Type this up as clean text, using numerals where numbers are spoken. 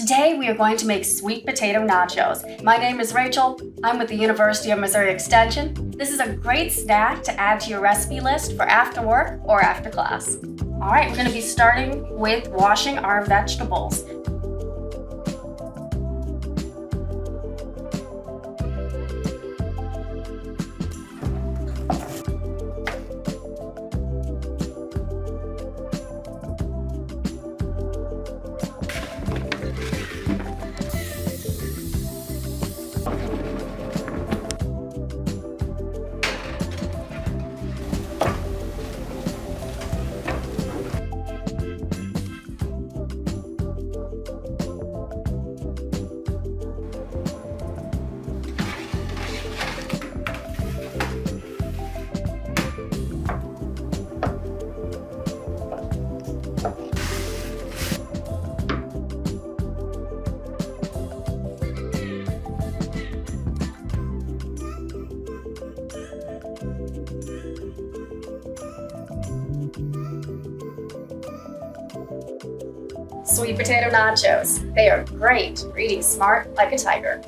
Today we are going to make sweet potato nachos. My name is Rachel. I'm with the University of Missouri Extension. This is a great snack to add to your recipe list for after work or after class. All right, we're going to be starting with washing our vegetables. Sweet potato nachos. They are great for eating smart like a tiger.